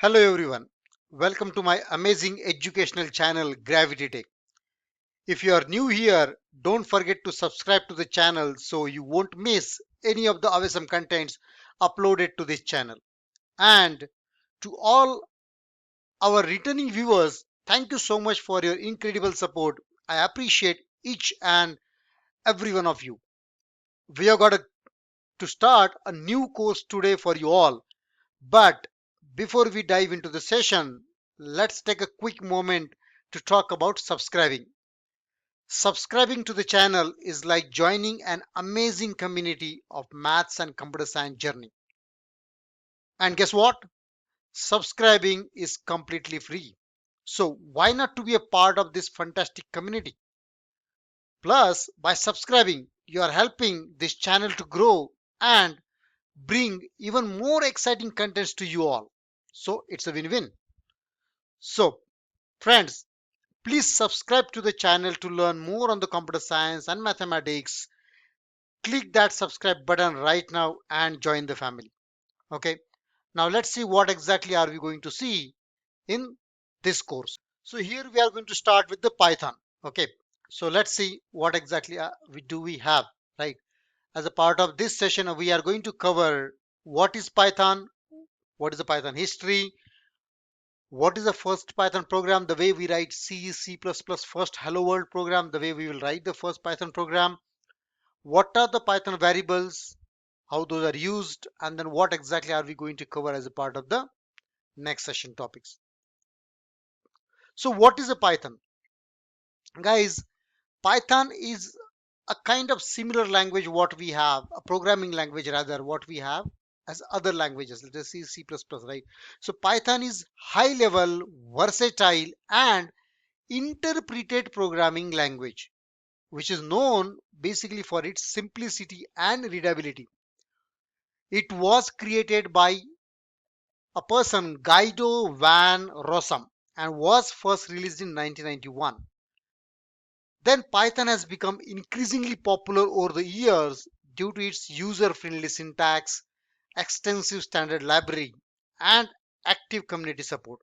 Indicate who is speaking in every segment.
Speaker 1: Hello everyone. Welcome to my amazing educational channel GravityTech. If you are new here, don't forget to subscribe to the channel so you won't miss any of the awesome contents uploaded to this channel. And to all our returning viewers, thank you so much for your incredible support. I appreciate each and every one of you. We have to start a new course today for you all. But before we dive into the session, let's take a quick moment to talk about subscribing. Subscribing to the channel is like joining an amazing community of maths and computer science journey. And guess what? Subscribing is completely free. So why not to be a part of this fantastic community? Plus, by subscribing, you are helping this channel to grow and bring even more exciting contents to you all. So it's a win-win. So friends, please subscribe to the channel to learn more on the computer science and mathematics. Click that subscribe button right now and join the family. Okay. Now let's see what exactly are we going to see in this course. So here we are going to start with the Python. Okay. So let's see what exactly we have, right? As a part of this session, we are going to cover what is Python, what is the Python history, what is the first Python program, the way we write C, C++, first Hello World program, the way we will write the first Python program, what are the Python variables, how those are used, and then what exactly are we going to cover as a part of the next session topics. So what is a Python? Guys, Python is a kind of similar language what we have, a programming language rather, what we have as other languages. Let us see C++, right? So Python is high level, versatile, and interpreted programming language, which is known basically for its simplicity and readability. It was created by a person, Guido van Rossum, and was first released in 1991. Then Python has become increasingly popular over the years due to its user-friendly syntax, extensive standard library, and active community support.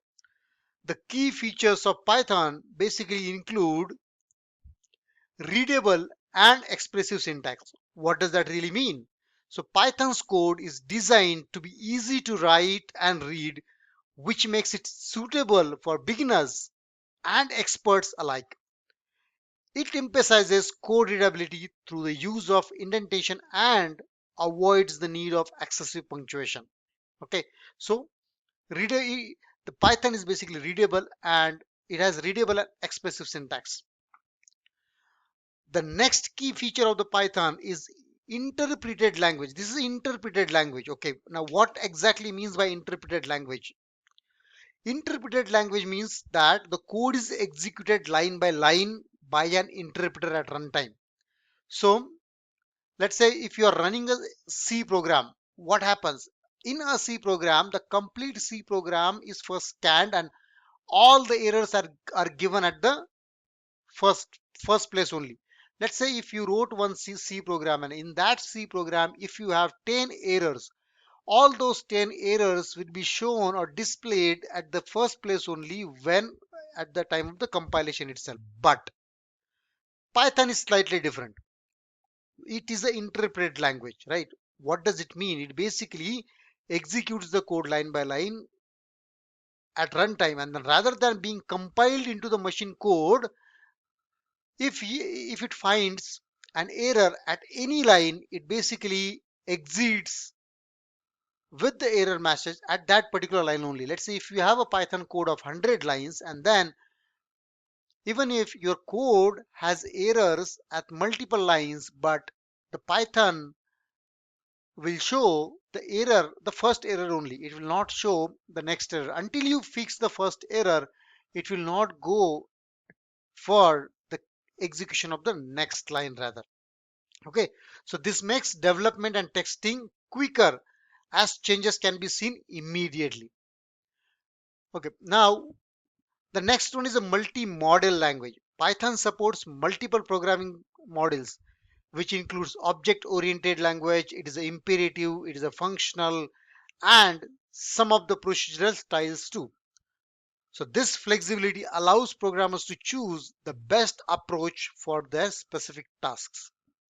Speaker 1: The key features of Python basically include readable and expressive syntax. What does that really mean? So Python's code is designed to be easy to write and read, which makes it suitable for beginners and experts alike. It emphasizes code readability through the use of indentation and avoids the need of excessive punctuation. Okay, so the Python is basically readable and it has readable and expressive syntax. The next key feature of the Python is interpreted language. This is interpreted language. Okay, now what exactly means by interpreted language? Interpreted language means that the code is executed line by line by an interpreter at runtime. So let's say if you are running a C program, what happens? In a C program, the complete C program is first scanned and all the errors are given at the first first place only. Let's say if you wrote one C program, and in that C program if you have 10 errors, all those 10 errors will be shown or displayed at the first place only when at the time of the compilation itself. But Python is slightly different. It is an interpreted language, right? What does it mean? It basically executes the code line by line at runtime, and then rather than being compiled into the machine code, if it finds an error at any line, it basically exits with the error message at that particular line only. Let's say if you have a Python code of 100 lines, and then even if your code has errors at multiple lines, but the Python will show the error, the first error only. It will not show the next error. Until you fix the first error, it will not go for the execution of the next line rather. Okay, so this makes development and testing quicker as changes can be seen immediately. Okay, now the next one is a multi-model language. Python supports multiple programming models, which includes object-oriented language, it is a imperative, it is a functional, and some of the procedural styles too. So this flexibility allows programmers to choose the best approach for their specific tasks.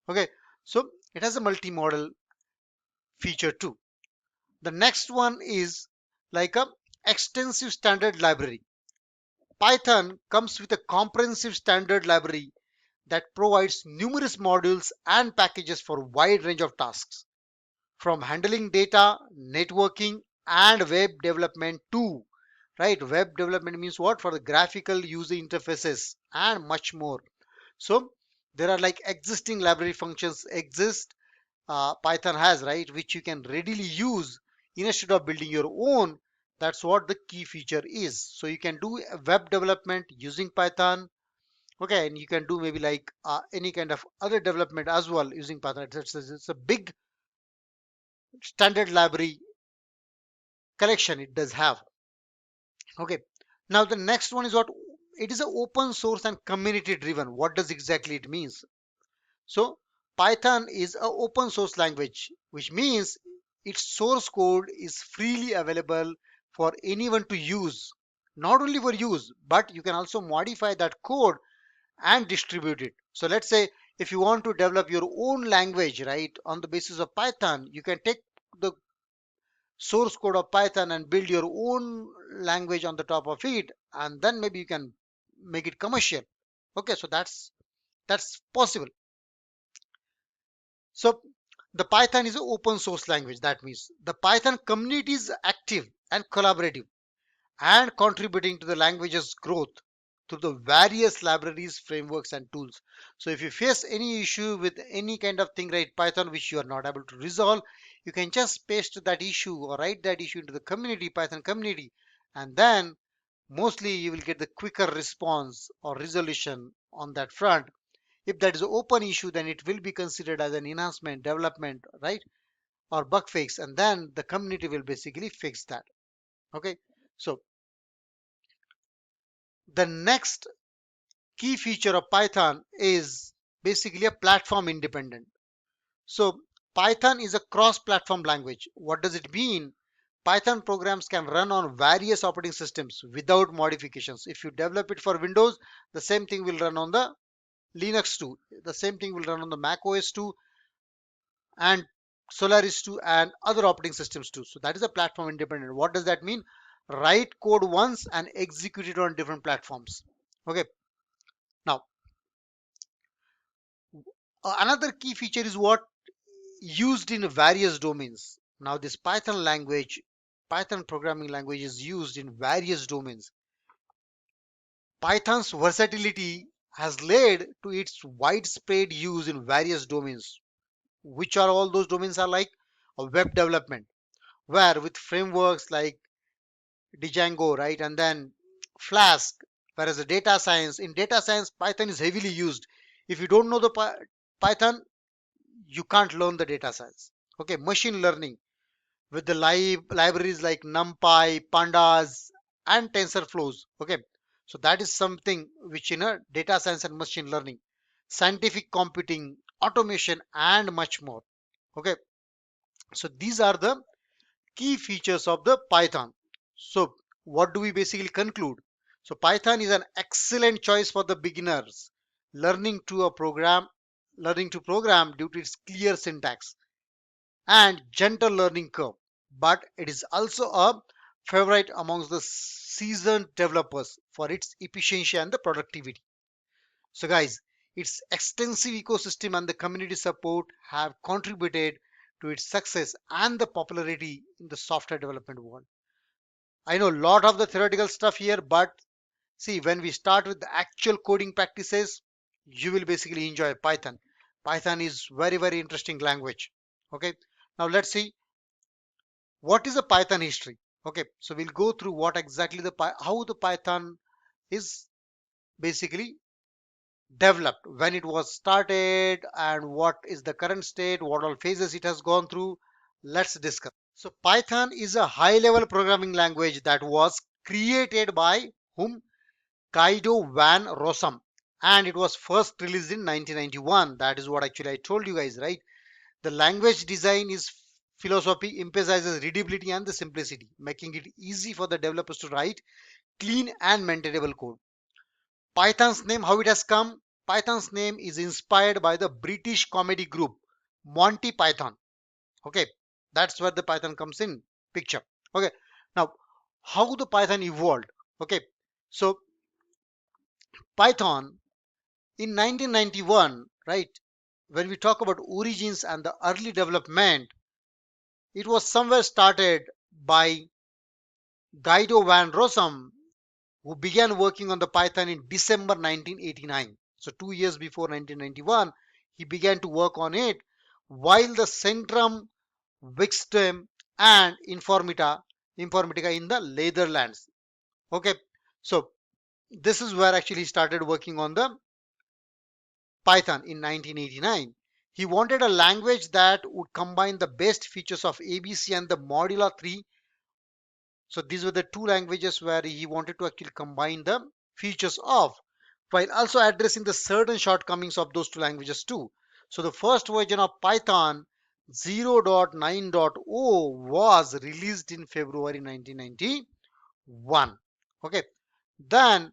Speaker 1: Okay, so it has a multi-modal feature too. The next one is like a extensive standard library. Python comes with a comprehensive standard library that provides numerous modules and packages for a wide range of tasks, from handling data, networking, and web development too. Right? Web development means what? For the graphical user interfaces and much more. So there are like existing library functions exist, Python has, right, which you can readily use instead of building your own. That's what the key feature is. So you can do web development using Python. Okay, and you can do maybe like any kind of other development as well using Python. It's a big standard library collection it does have. Okay, now the next one is what? It is a open source and community driven. What does exactly it means? So Python is a open source language, which means its source code is freely available for anyone to use. Not only for use, but you can also modify that code and distribute it. So let's say if you want to develop your own language, right, on the basis of Python, you can take the source code of Python and build your own language on the top of it, and then maybe you can make it commercial. Okay, so that's possible. So the Python is an open source language. That means the Python community is active and collaborative and contributing to the language's growth through the various libraries, frameworks, and tools. So if you face any issue with any kind of thing, right, Python, which you are not able to resolve, you can just paste that issue or write that issue into the community, Python community, and then mostly you will get the quicker response or resolution on that front. If that is an open issue, then it will be considered as an enhancement, development, right, or bug fix, and then the community will basically fix that. Okay, so the next key feature of Python is basically a platform independent. So Python is a cross-platform language. What does it mean? Python programs can run on various operating systems without modifications. If you develop it for Windows, the same thing will run on the Linux too. The same thing will run on the Mac OS too, and Solaris too, and other operating systems too. So that is a platform independent. What does that mean? Write code once and execute it on different platforms. Okay. Now, another key feature is what? Used in various domains. Now, this Python language, Python programming language is used in various domains. Python's versatility has led to its widespread use in various domains. Which are all those domains are like a web development, where with frameworks like Django, right, and then Flask, whereas the data science, in data science, Python is heavily used. If you don't know the Python, you can't learn the data science. Okay, machine learning with the libraries like NumPy, Pandas, and TensorFlows. Okay, so that is something which in a data science and machine learning, scientific computing, automation, and much more. Okay, so these are the key features of the Python. So what do we basically conclude? So Python is an excellent choice for the beginners learning to program due to its clear syntax and gentle learning curve. But it is also a favorite amongst the seasoned developers for its efficiency and the productivity. So guys, its extensive ecosystem and the community support have contributed to its success and the popularity in the software development world. I know a lot of the theoretical stuff here, but see, when we start with the actual coding practices, you will basically enjoy Python. Python is very, very interesting language. Okay. Now let's see what is the Python history. Okay. So we'll go through what exactly how the Python is basically developed, when it was started, and what is the current state, what all phases it has gone through. Let's discuss. So Python is a high level programming language that was created by whom? Guido van Rossum, and it was first released in 1991. That is what actually I told you guys, right? The language design is philosophy emphasizes readability and the simplicity, making it easy for the developers to write clean and maintainable code. Python's name, how it has come? Python's name is inspired by the British comedy group Monty Python. Okay, that's where the Python comes in picture. Okay, now how the Python evolved? Okay, so Python in 1991, right? When we talk about origins and the early development, it was somewhere started by Guido van Rossum, who began working on the Python in December 1989. So 2 years before 1991, he began to work on it, while the Centrum Wixtem and Informatica in the Netherlands. Okay, so this is where actually he started working on the Python in 1989. He wanted a language that would combine the best features of ABC and the Modular 3. So these were the two languages where he wanted to actually combine the features of, while also addressing the certain shortcomings of those two languages too. So the first version of Python 0.9.0 was released in February 1991. Okay. Then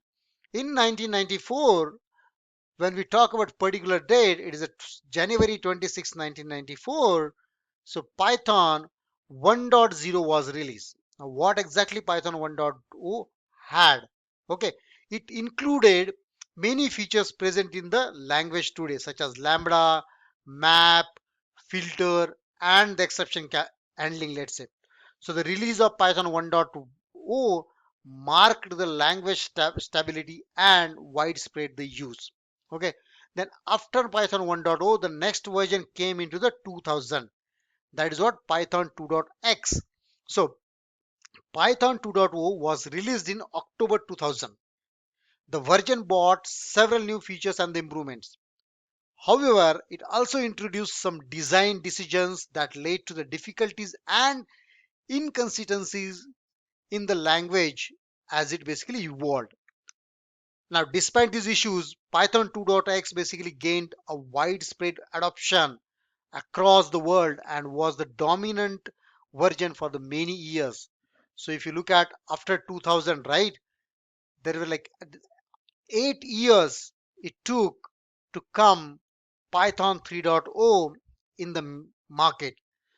Speaker 1: in 1994, when we talk about particular date, it is January 26, 1994. So Python 1.0 was released. Now what exactly Python 1.0 had? Okay, it included many features present in the language today, such as lambda, map, filter, and the exception handling, let's say. So the release of Python 1.0 marked the language stability and widespread the use. Okay, then after Python 1.0, the next version came into the 2000. That is what Python 2.x. So Python 2.0 was released in October 2000. The version brought several new features and improvements. However, it also introduced some design decisions that led to the difficulties and inconsistencies in the language as it basically evolved. Now, despite these issues, Python 2.x basically gained a widespread adoption across the world and was the dominant version for the many years. So if you look at after 2000, right, there were like 8 years it took to come Python 3.0 in the market.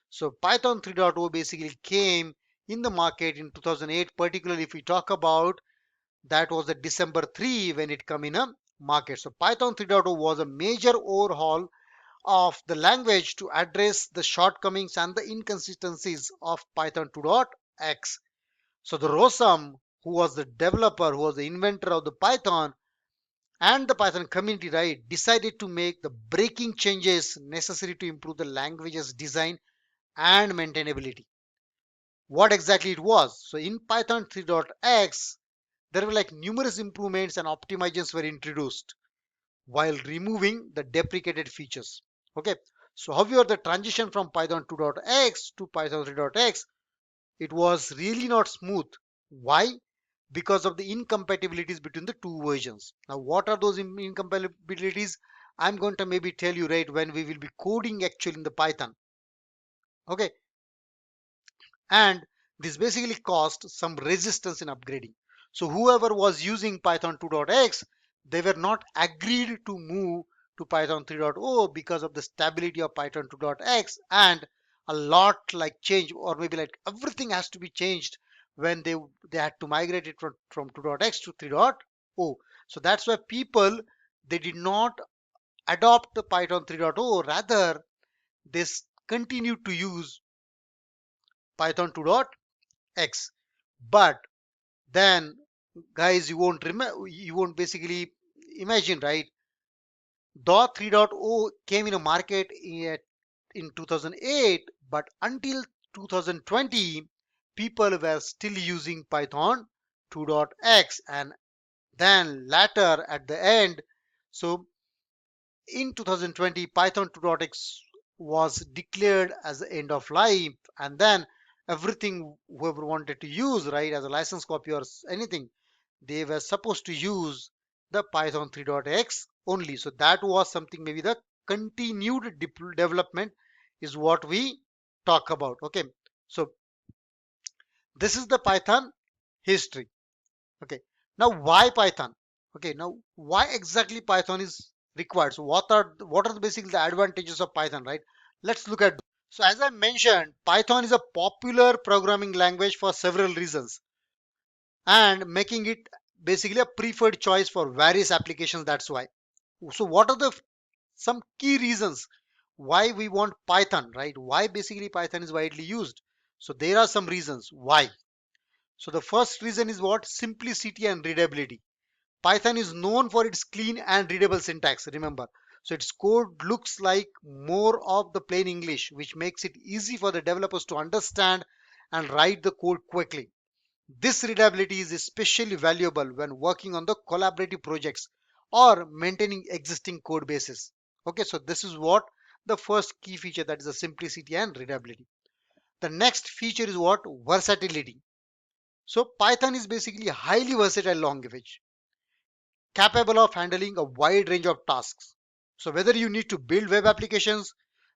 Speaker 1: So Python 3.0 basically came in the market in 2008, particularly if we talk about that was the December 3 when it come in a market. So Python 3.0 was a major overhaul of the language to address the shortcomings and the inconsistencies of Python 2.x. So the Rosam, who was the developer, who was the inventor of the Python, and the Python community, right, decided to make the breaking changes necessary to improve the language's design and maintainability. What exactly it was? So in Python 3.x, there were like numerous improvements and optimizations were introduced while removing the deprecated features. Okay, so however, the transition from Python 2.x to Python 3.x, it was really not smooth. Why? Because of the incompatibilities between the two versions. Now, what are those incompatibilities? I'm going to maybe tell you right when we will be coding actually in the Python. Okay, and this basically caused some resistance in upgrading. So whoever was using Python 2.x, they were not agreed to move to Python 3.0 because of the stability of Python 2.x, and a lot like change, or maybe like everything has to be changed when they had to migrate it from 2.x to 3.0. So that's why people, they did not adopt the Python 3.0, rather they continued to use Python 2.x. But then, guys, you won't remember, you won't basically imagine, right? Though 3.0 came in a market in 2008, but until 2020, people were still using Python 2.x, and then later at the end, so in 2020, Python 2.x was declared as the end of life, and then everything whoever wanted to use, right, as a license copy or anything, they were supposed to use the Python 3.x only. So that was something, maybe the continued development is what we talk about. Okay, so this is the Python history. Okay, now why Python? Okay, now why exactly Python is required? So what are basically the advantages of Python, right? Let's look at. So as I mentioned, Python is a popular programming language for several reasons, and making it basically a preferred choice for various applications. That's why. So what are the some key reasons why we want Python, right? Why basically Python is widely used? So there are some reasons why. So the first reason is what? Simplicity and readability. Python is known for its clean and readable syntax, remember. So its code looks like more of the plain English, which makes it easy for the developers to understand and write the code quickly. This readability is especially valuable when working on the collaborative projects or maintaining existing code bases. Okay, so this is what the first key feature, that is the simplicity and readability. The next feature is what? Versatility. So Python is basically a highly versatile language capable of handling a wide range of tasks. So whether you need to build web applications,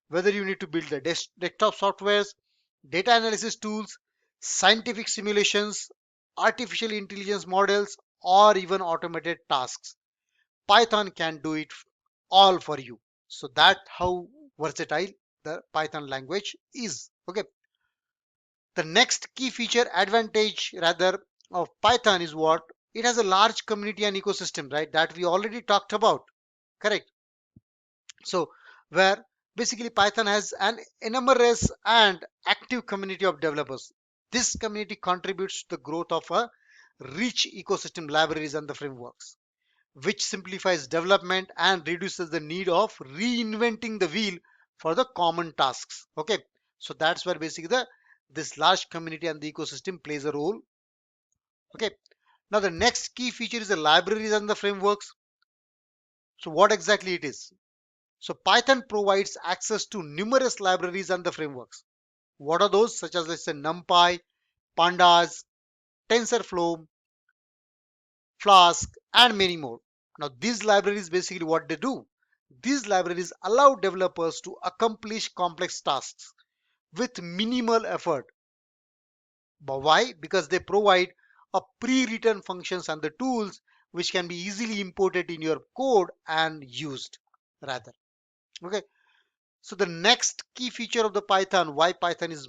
Speaker 1: whether you need to build the desktop softwares, data analysis tools, scientific simulations, artificial intelligence models, or even automated tasks, Python can do it all for you. So that how versatile the Python language is. Okay. The next key feature advantage rather of Python is what? It has a large community and ecosystem, right? That we already talked about. Correct. So where basically Python has an enormous and active community of developers. This community contributes to the growth of a rich ecosystem libraries and the frameworks, which simplifies development and reduces the need of reinventing the wheel for the common tasks. Okay, so that's where basically the this large community and the ecosystem plays a role. Okay, now the next key feature is the libraries and the frameworks. So what exactly it is? So Python provides access to numerous libraries and the frameworks. What are those? Such as, let's say, NumPy, Pandas, TensorFlow, Flask, and many more. Now these libraries basically what they do? These libraries allow developers to accomplish complex tasks with minimal effort. But why? Because they provide a pre-written functions and the tools which can be easily imported in your code and used rather. Okay. So the next key feature of the Python, why Python is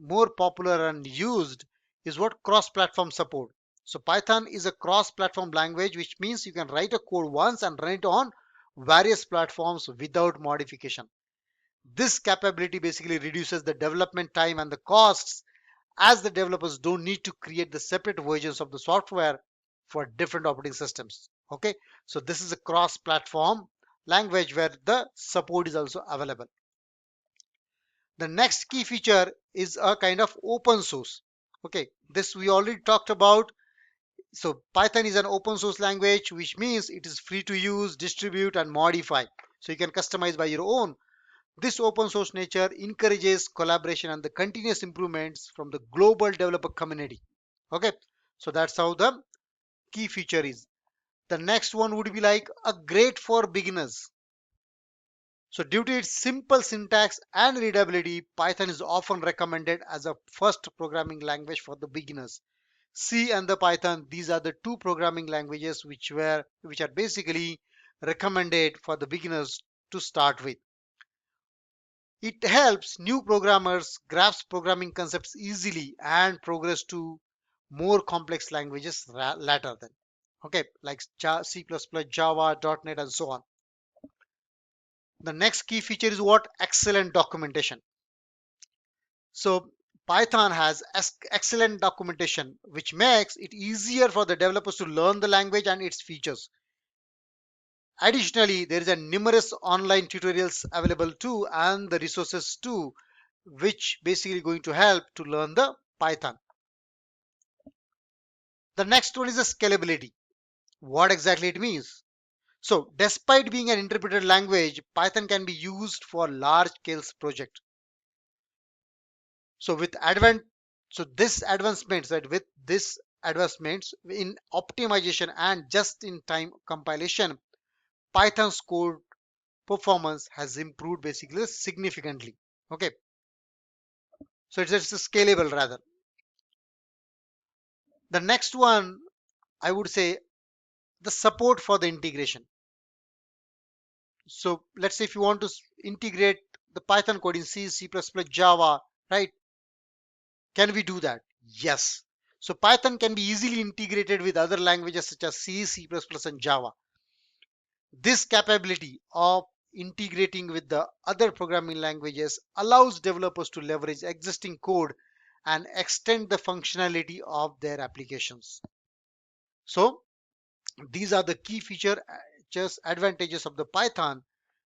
Speaker 1: more popular and used, is what? Cross-platform support. So Python is a cross-platform language, which means you can write a code once and run it on various platforms without modification. This capability basically reduces the development time and the costs, as the developers don't need to create the separate versions of the software for different operating systems. Okay, so this is a cross-platform language where the support is also available. The next key feature is a kind of open source. Okay, this we already talked about. So Python is an open source language, which means it is free to use, distribute, and modify. So you can customize by your own. This open source nature encourages collaboration and the continuous improvements from the global developer community. Okay, so that's how the key feature is. The next one would be like a great for beginners. So due to its simple syntax and readability, Python is often recommended as a first programming language for the beginners. C and the Python, these are the two programming languages which are basically recommended for the beginners to start with. It helps new programmers grasp programming concepts easily and progress to more complex languages later then. Okay, like C++, Java, .NET, and so on. The next key feature is what? Excellent documentation. So Python has excellent documentation, which makes it easier for the developers to learn the language and its features. Additionally, there is a numerous online tutorials available too, and the resources too, which basically going to help to learn the Python. The next one is the scalability. What exactly it means? So despite being an interpreted language, Python can be used for large scale projects. So with advent, so this advancements that with this advancements in optimization and just in time compilation, Python's code performance has improved basically significantly. Okay, So it's scalable rather. The next one, I would say, the support for the integration. So let's say if you want to integrate the Python code in C, C++, Java, right? Can we do that? Yes. So Python can be easily integrated with other languages such as C, C++, and Java. This capability of integrating with the other programming languages allows developers to leverage existing code and extend the functionality of their applications. So these are the key feature just advantages of the Python,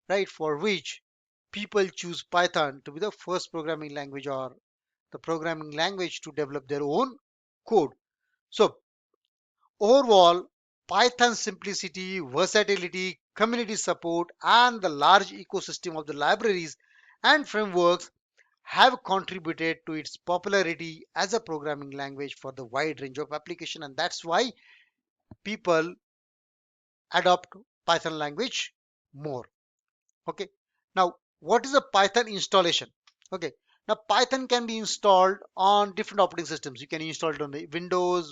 Speaker 1: right? For which people choose Python to be the first programming language or the programming language to develop their own code. So overall, Python's simplicity, versatility, community support, and the large ecosystem of the libraries and frameworks have contributed to its popularity as a programming language for the wide range of application, and that's why people adopt Python language more. Okay. Now, what is a Python installation? Okay. Now, Python can be installed on different operating systems. You can install it on the Windows,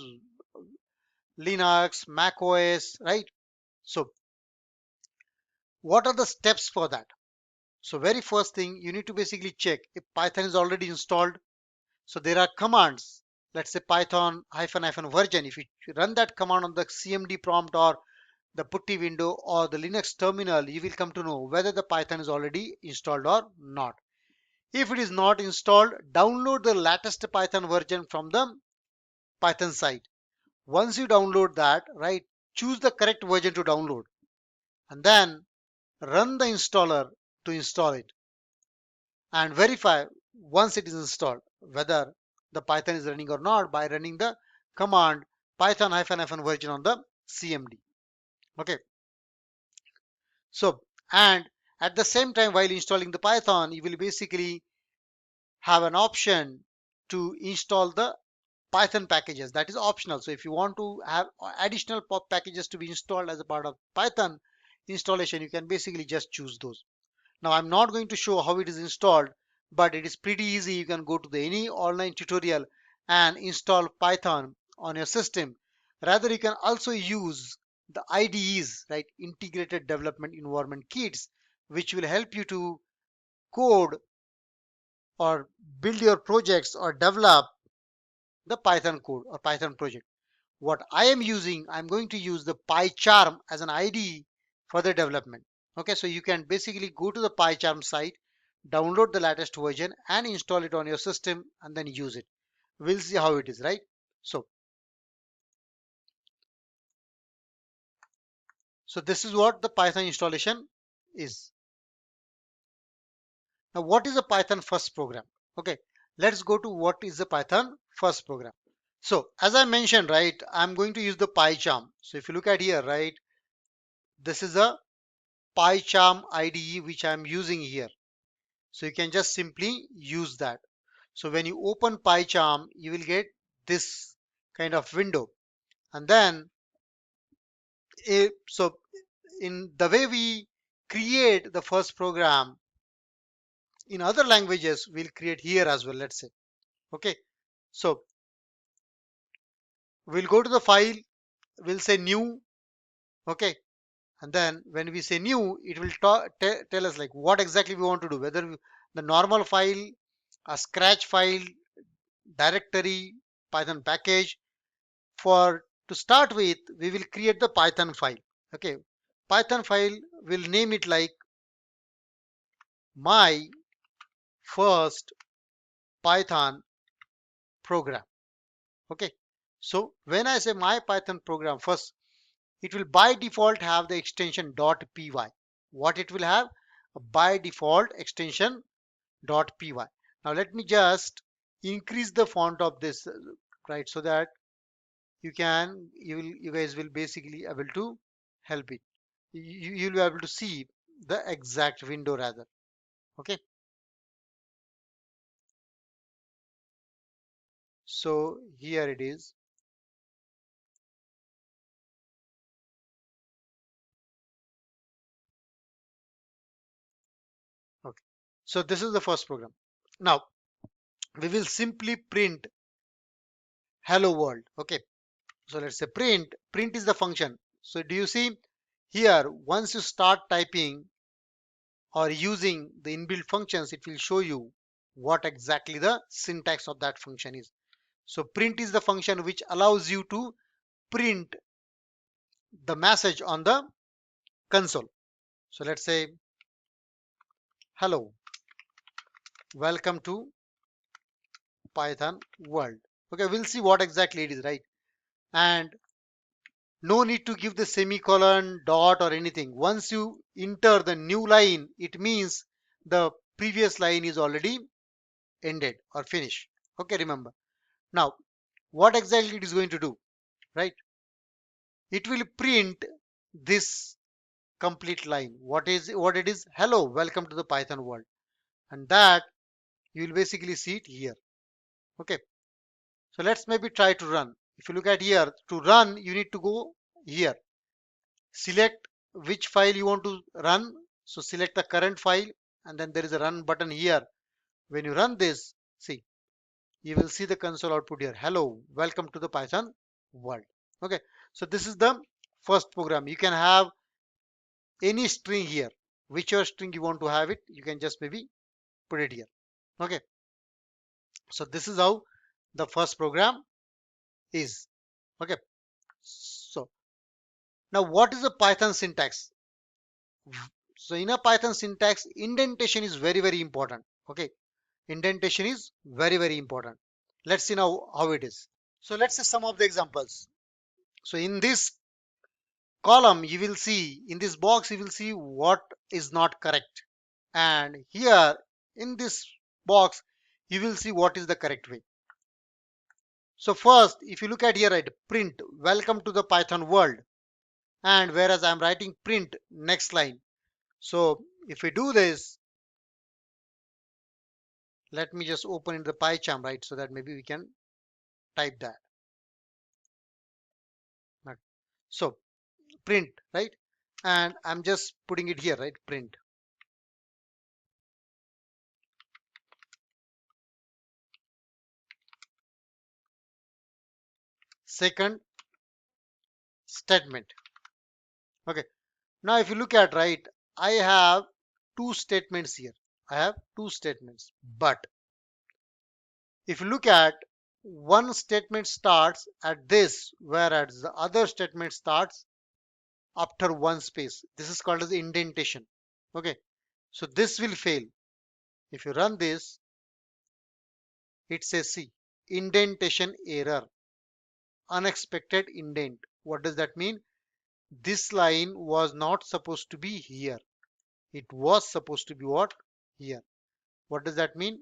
Speaker 1: Linux, Mac OS, right? So, what are the steps for that? So, very first thing, you need to basically check if Python is already installed. So, there are commands. Let's say Python hyphen hyphen version. If you run that command on the CMD prompt or the putty window or the Linux terminal, you will come to know whether the Python is already installed or not. If it is not installed, download the latest Python version from the Python site. Once you download that, right, choose the correct version to download and then run the installer to install it and verify once it is installed whether the Python is running or not by running the command python hyphen hyphen version on the CMD. Okay. So, and at the same time, while installing the Python, you will basically have an option to install the Python packages. That is optional. So if you want to have additional pop packages to be installed as a part of Python installation, you can basically just choose those. Now I'm not going to show how it is installed, but it is pretty easy. You can go to the any online tutorial and install Python on your system. Rather, you can also use the IDEs, right? Integrated Development Environment Kits, which will help you to code or build your projects or develop the Python code or Python project. What I am using, I'm going to use the PyCharm as an IDE for the development. Okay, so you can basically go to the PyCharm site, download the latest version and install it on your system and then use it. We'll see how it is, right? So this is what the Python installation is. Now, what is a Python first program? Okay, let's go to what is the Python first program. So as I mentioned, right, I'm going to use the PyCharm. So if you look at here, right, this is a PyCharm IDE which I'm using here. So you can just simply use that. So when you open PyCharm, you will get this kind of window. And then, so in the way we create the first program in other languages, we'll create here as well, let's say. Okay. So we'll go to the file, we'll say new. Okay. And then when we say new, it will tell us like what exactly we want to do, whether the normal file, a scratch file, directory, Python package. For to start with, we will create the Python file. Okay, Python file, will name it like my first Python program. Okay, so when I say my Python program, first it will by default have the extension .py. What it will have? A by default extension .py. Now let me just increase the font of this, right, so that you guys will basically able to help it. You'll be able to see the exact window rather. Okay, so here it is. Okay, so this is the first program. Now we will simply print hello world. Okay, so let's say print is the function. So do you see here, once you start typing or using the inbuilt functions, it will show you what exactly the syntax of that function is. So print is the function which allows you to print the message on the console. So let's say hello, welcome to Python world. Okay, we'll see what exactly it is, right? And no need to give the semicolon, dot or anything. Once you enter the new line, it means the previous line is already ended or finished. Okay, remember. Now, what exactly it is going to do, right? It will print this complete line. What it is? Hello, welcome to the Python world. And that you will basically see it here. Okay. So let's maybe try to run. If you look at here, to run, you need to go here. Select which file you want to run. So select the current file and then there is a run button here. When you run this, see, you will see the console output here. Hello, welcome to the Python world. Okay, so this is the first program. You can have any string here. Whichever string you want to have it, you can just maybe put it here. Okay, so this is how the first program is. Okay, so now what is the Python syntax? So in a Python syntax, indentation is very important. Okay, indentation is very important. Let's see now how it is. So let's see some of the examples. So in this column, you will see, in this box, you will see what is not correct. And here in this box, you will see what is the correct way. So first, if you look at here, right, print, welcome to the Python world. And whereas I'm writing print, next line. So if we do this, let me just open in the PyCharm, right, so that maybe we can type that. Right. So print, right, and I'm just putting it here, right, print. Second statement. Okay, now if you look at, right, I have two statements here. I have two statements, but if you look at, one statement starts at this, whereas the other statement starts after one space. This is called as indentation. Okay, so this will fail. If you run this, it says, see, indentation error, unexpected indent. What does that mean? This line was not supposed to be here. It was supposed to be what? Here. What does that mean?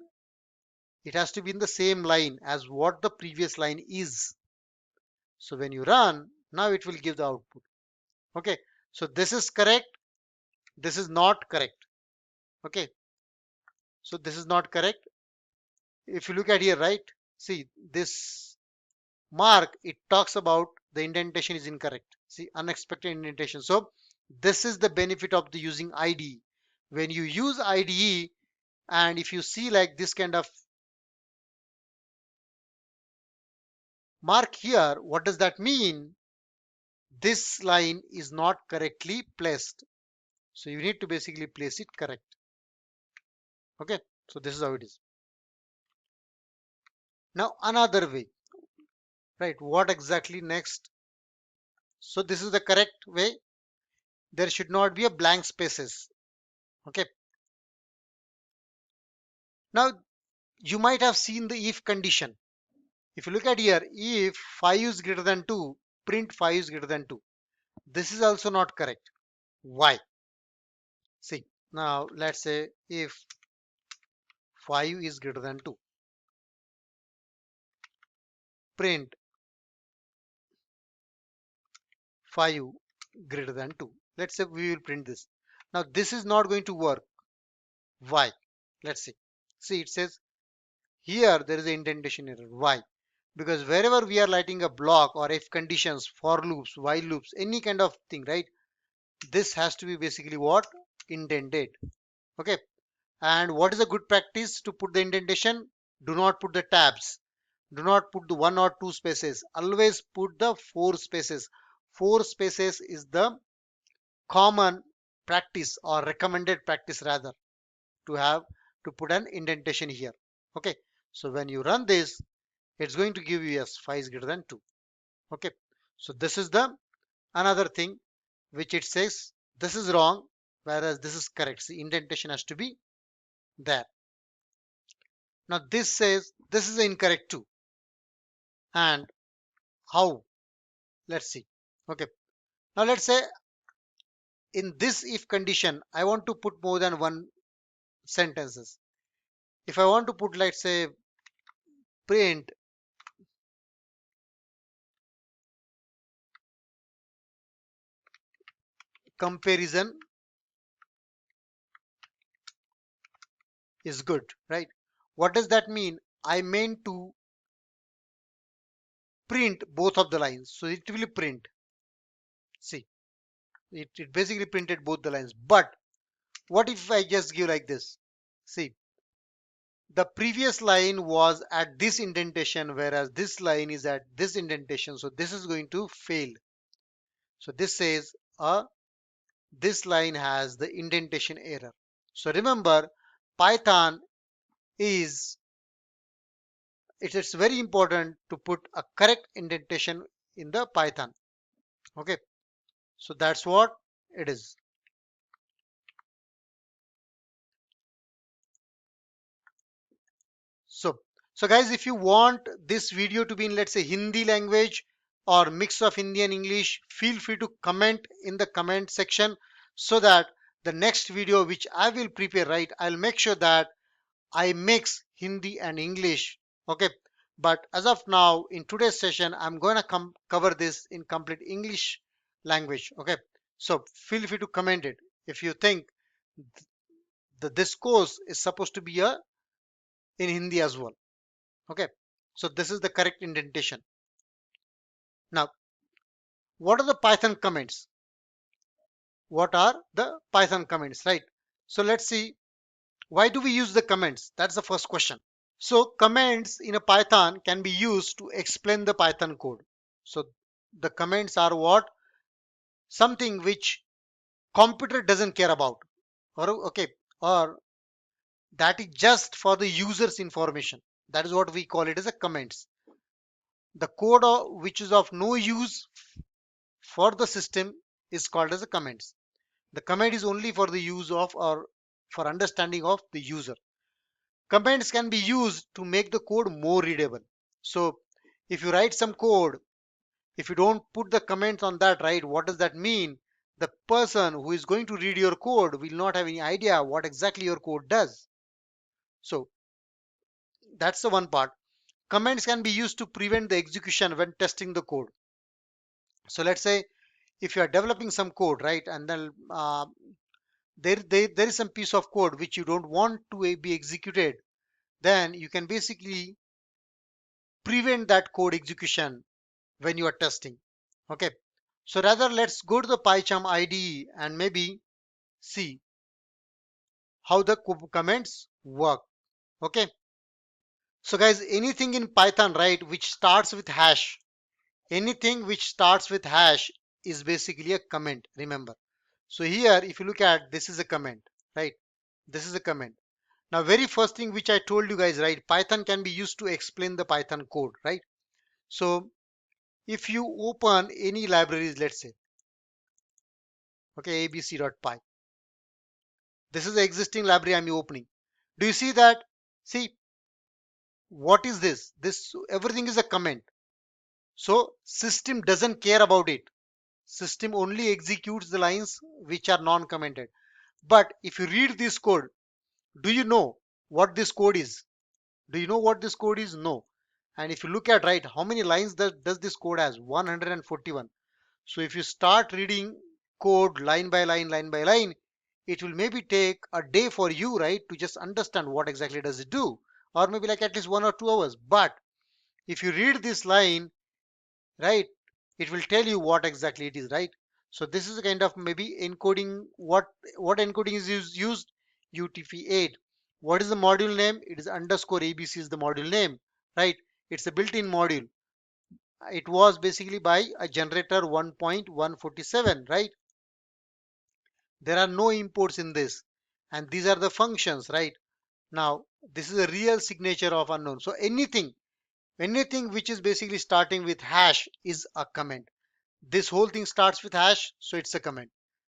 Speaker 1: It has to be in the same line as what the previous line is. So when you run, now it will give the output. Okay. So this is correct. This is not correct. Okay. So this is not correct. If you look at here, right? See this mark, it talks about the indentation is incorrect. See, unexpected indentation. So this is the benefit of the using IDE. When you use IDE, and if you see like this kind of mark here, what does that mean? This line is not correctly placed. So you need to basically place it correct. Okay, so this is how it is. Now another way, right? What exactly next? So this is the correct way. There should not be a blank spaces. Okay. Now you might have seen the if condition. If you look at here, if 5 is greater than 2, print 5 is greater than 2. This is also not correct. Why? See, now let's say if 5 is greater than 2, print 5 greater than 2. Let's say we will print this. Now this is not going to work. Why? Let's see. See, it says here there is an indentation error. Why? Because wherever we are writing a block or if conditions, for loops, while loops, any kind of thing, right? This has to be basically what? Indented. Okay. And what is a good practice to put the indentation? Do not put the tabs. Do not put the one or two spaces. Always put the four spaces. Four spaces is the common practice or recommended practice rather to have to put an indentation here. Okay. So when you run this, it's going to give you yes, 5 is greater than 2. Okay. So this is the another thing which it says this is wrong, whereas this is correct. The indentation has to be there. Now this says this is incorrect too. And how? Let's see. Okay. Now let's say in this if condition, I want to put more than one sentences. If I want to put, let's say, print comparison is good, right? What does that mean? I meant to print both of the lines. So it will print. See, it basically printed both the lines. But what if I just give like this? See, the previous line was at this indentation, whereas this line is at this indentation. So this is going to fail. So this says this line has the indentation error. So remember, Python is it's very important to put a correct indentation in the Python. Okay, so that's what it is. So, so guys, if you want this video to be in, let's say, Hindi language or mix of Hindi and English, feel free to comment in the comment section so that the next video which I will prepare, right, I'll make sure that I mix Hindi and English. Okay. But as of now, in today's session, I'm going to cover this in complete English language. Okay. So feel free to comment it if you think that this course is supposed to be in Hindi as well. Okay. So this is the correct indentation. Now, what are the Python comments? What are the Python comments, right? So let's see. Why do we use the comments? That's the first question. So comments in a Python can be used to explain the Python code. So the comments are what? Something which computer doesn't care about. Or okay, or that is just for the user's information. That is what we call it as a comments. The code which is of no use for the system is called as a comments. The comment is only for the use of or for understanding of the user. Comments can be used to make the code more readable. So if you write some code, if you don't put the comments on that, right, what does that mean? The person who is going to read your code will not have any idea what exactly your code does. So that's the one part. Comments can be used to prevent the execution when testing the code. So let's say if you are developing some code, right, and then there is some piece of code which you don't want to be executed, then you can basically prevent that code execution when you are testing. Okay. So rather, let's go to the PyCharm IDE and maybe see how the comments work. Okay. So guys, anything in Python, right, which starts with hash, anything which starts with hash is basically a comment, remember. So here, if you look at, this is a comment, right? This is a comment. Now, very first thing which I told you guys, right, Python can be used to explain the Python code, right? So if you open any libraries, let's say, okay, abc.py, this is the existing library I'm opening. Do you see that? See, what is this? This everything is a comment. So system doesn't care about it. System only executes the lines which are non-commented. But if you read this code, do you know what this code is? Do you know what this code is? No. And if you look at, right, how many lines does this code has? 141. So if you start reading code line by line, it will maybe take a day for you, right, to just understand what exactly does it do, or maybe like at least 1 or 2 hours. But if you read this line, right, it will tell you what exactly it is, right? So this is a kind of maybe encoding. What encoding is used? UTF-8. What is the module name? It is underscore ABC is the module name, right? It's a built-in module. It was basically by a generator 1.147, right? There are no imports in this, and these are the functions, right? Now this is a real signature of unknown. So anything which is basically starting with hash is a comment. This whole thing starts with hash, so it's a comment.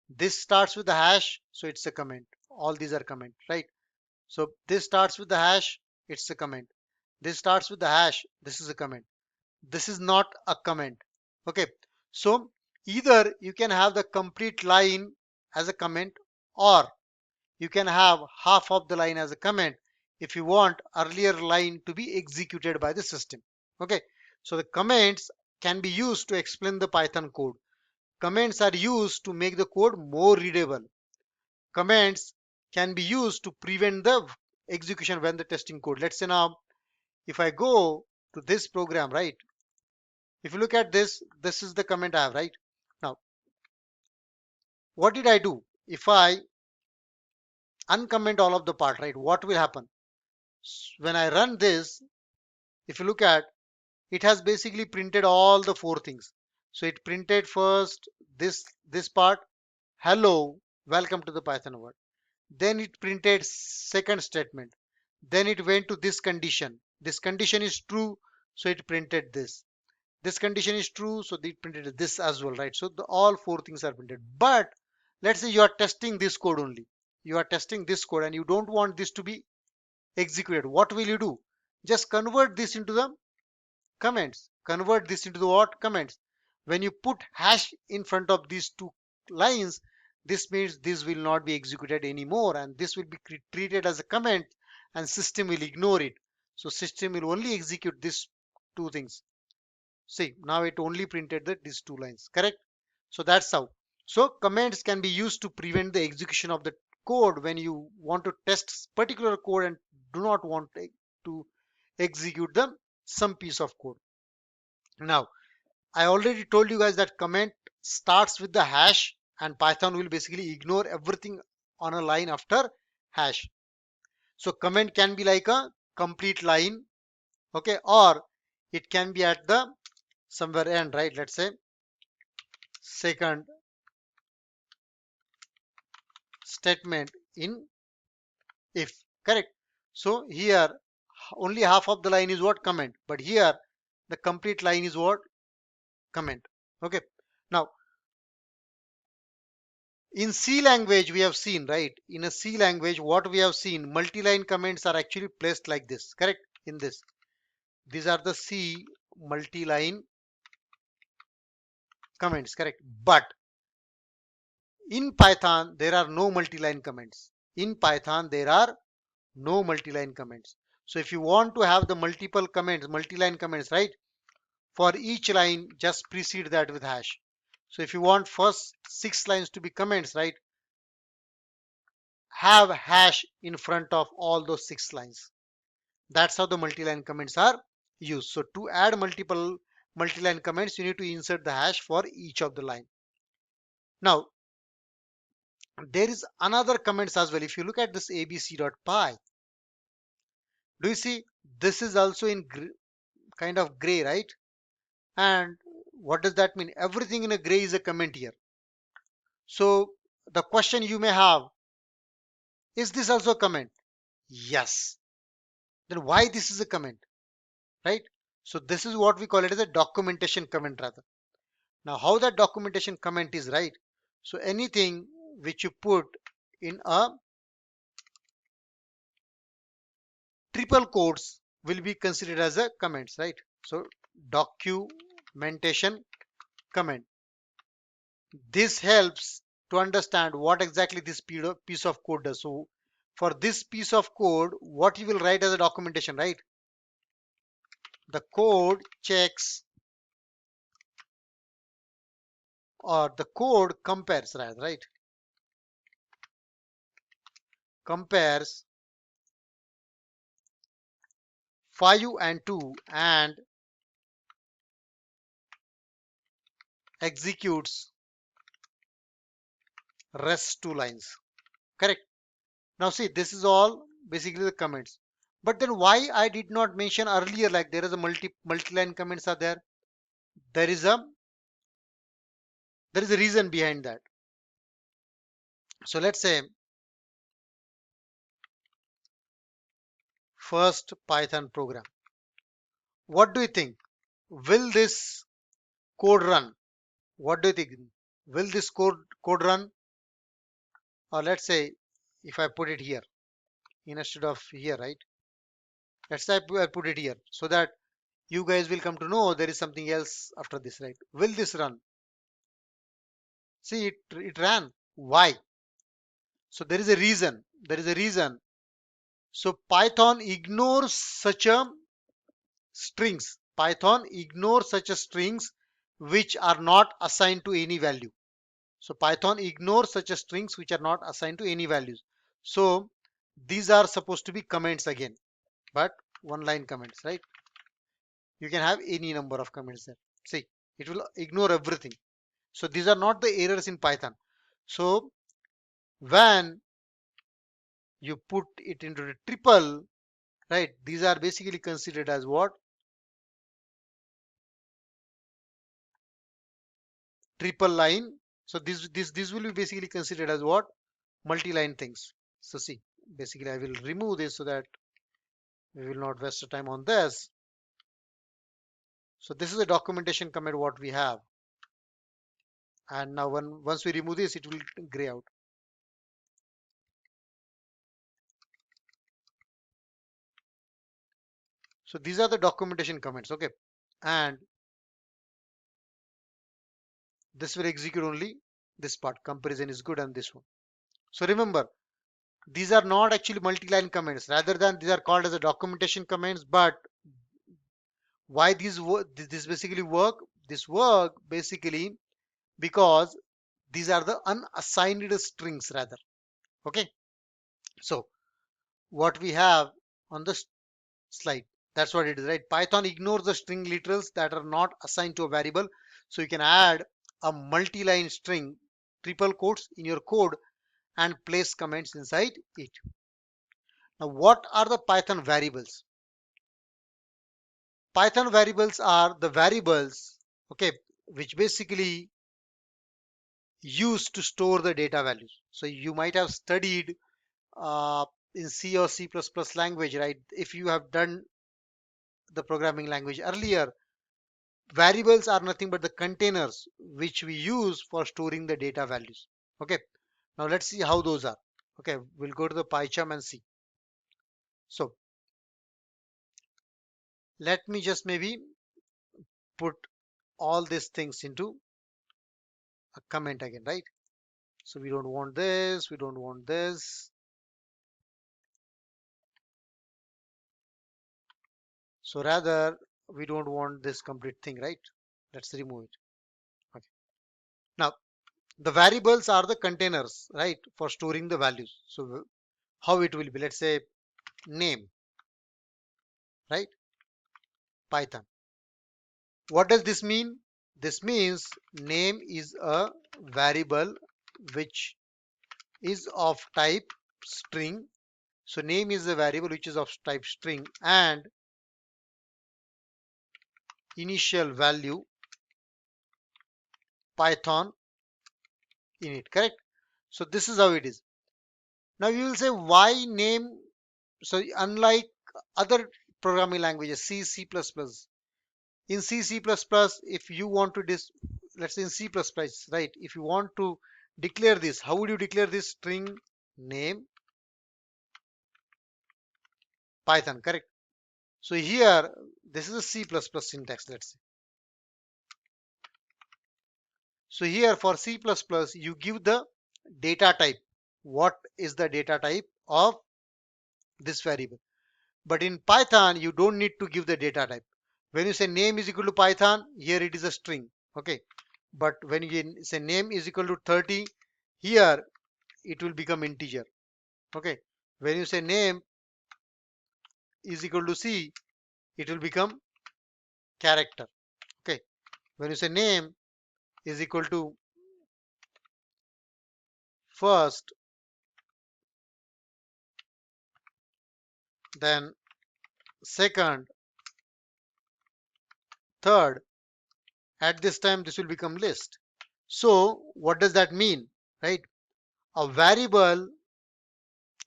Speaker 1: This starts with the hash, so it's a comment. All these are comment, right? So this starts with the hash, it's a comment. This starts with the hash, this is a comment. This is not a comment. Okay, so either you can have the complete line as a comment, or you can have half of the line as a comment if you want earlier line to be executed by the system. Okay, so the comments can be used to explain the Python code. Comments are used to make the code more readable. Comments can be used to prevent the execution when the testing code. Let's say now if I go to this program, right? If you look at this, this is the comment I have, right? Now, what did I do? If I uncomment all of the part, right, what will happen? When I run this, if you look at, it has basically printed all the four things. So it printed first this part, hello, welcome to the Python world. Then it printed second statement. Then it went to this condition. This condition is true, so it printed this. This condition is true, so it printed this as well, right? So all four things are printed. But let's say you are testing this code only. You are testing this code and you don't want this to be executed. What will you do? Just convert this into the comments. Convert this into the what? Comments. When you put hash in front of these two lines, this means this will not be executed anymore, and this will be treated as a comment, and system will ignore it. So system will only execute these two things. See, now it only printed these two lines, correct? So that's how. So comments can be used to prevent the execution of the code when you want to test particular code and do not want to execute some piece of code. Now, I already told you guys that comment starts with the hash, and Python will basically ignore everything on a line after hash. So comment can be like a complete line, okay, or it can be at the somewhere end, right? Let's say second statement in if, correct? So here only half of the line is what? Comment, but here the complete line is what? Comment. Okay, now in C language we have seen, right, in a C language what we have seen, multi-line comments are actually placed like this, correct? In this, these are the C multi-line comments, correct? But in Python there are no multi-line comments. In Python there are no multi-line comments. So if you want to have the multiple comments, multi-line comments, right, for each line just precede that with hash. So if you want first 6 lines to be comments, right, have hash in front of all those 6 lines. That's how the multi-line comments are used. So to add multiple multi-line comments, you need to insert the hash for each of the line. Now there is another comments as well. If you look at this abc.py, do you see this is also in kind of gray, right? And what does that mean? Everything in a gray is a comment here. So the question you may have, is this also a comment? Yes. Then why this is a comment, right? So this is what we call it as a documentation comment rather. Now how that documentation comment is, right? So anything which you put in a triple quotes will be considered as a comments, right? So documentation comment. This helps to understand what exactly this piece of code does. So for this piece of code, what you will write as a documentation, right? The code checks, or the code compares, right? Compares 5 and 2 and executes rest 2 lines, correct? Now see, this is all basically the comments. But then why I did not mention earlier, like there is a multi-line comments are there. There is a reason behind that. So let's say first Python program. What do you think? Will this code run? What do you think? Will this code run? Or let's say if I put it here instead of here, right? Let's say I put it here so that you guys will come to know there is something else after this, right? Will this run? See, it ran. Why? So there is a reason. There is a reason. So Python ignores such a strings. Python ignores such a strings which are not assigned to any value. So Python ignores such a strings which are not assigned to any values. So these are supposed to be comments again, but one line comments, right? You can have any number of comments there. See, it will ignore everything. So these are not the errors in Python. So when you put it into the triple, right? These are basically considered as what? Triple line. So this will be basically considered as what? Multi-line things. So see, basically I will remove this so that we will not waste the time on this. So this is a documentation comment what we have. And now once we remove this, it will gray out. So these are the documentation comments, okay? And this will execute only this part. Comparison is good and this one. So remember, these are not actually multi-line comments. Rather than these are called as a documentation comments. But why this basically work? This work basically because these are the unassigned strings rather. Okay. So what we have on the slide, that's what it is, right? Python ignores the string literals that are not assigned to a variable. So you can add a multi-line string, triple quotes in your code and place comments inside it. Now, what are the Python variables? Python variables are the variables, okay, which basically used to store the data values. So you might have studied in C or C++ language, right? If you have done the programming language earlier, variables are nothing but the containers which we use for storing the data values. Okay, now let's see how those are. Okay, we'll go to the PyCharm and see. So let me just maybe put all these things into a comment again, right? So we don't want this, we don't want this. So rather, we don't want this complete thing, right? Let's remove it. Okay. Now, the variables are the containers, right, for storing the values. So how it will be? Let's say name, right? Python. What does this mean? This means name is a variable which is of type string. So name is a variable which is of type string and initial value Python in it, correct? So this is how it is. Now you will say why name? So unlike other programming languages, C, C++, in C, C++, if you want to let's say in C++, right? If you want to declare this, how would you declare this string name Python, correct? So here, this is a C++ syntax, let's say. So here for C++, you give the data type. What is the data type of this variable? But in Python, you don't need to give the data type. When you say name is equal to Python, here it is a string. Okay. But when you say name is equal to 30, here it will become integer. Okay. When you say name is equal to C, it will become character. Okay. When you say name is equal to first, then second, third. At this time, this will become list. So what does that mean, right? A variable.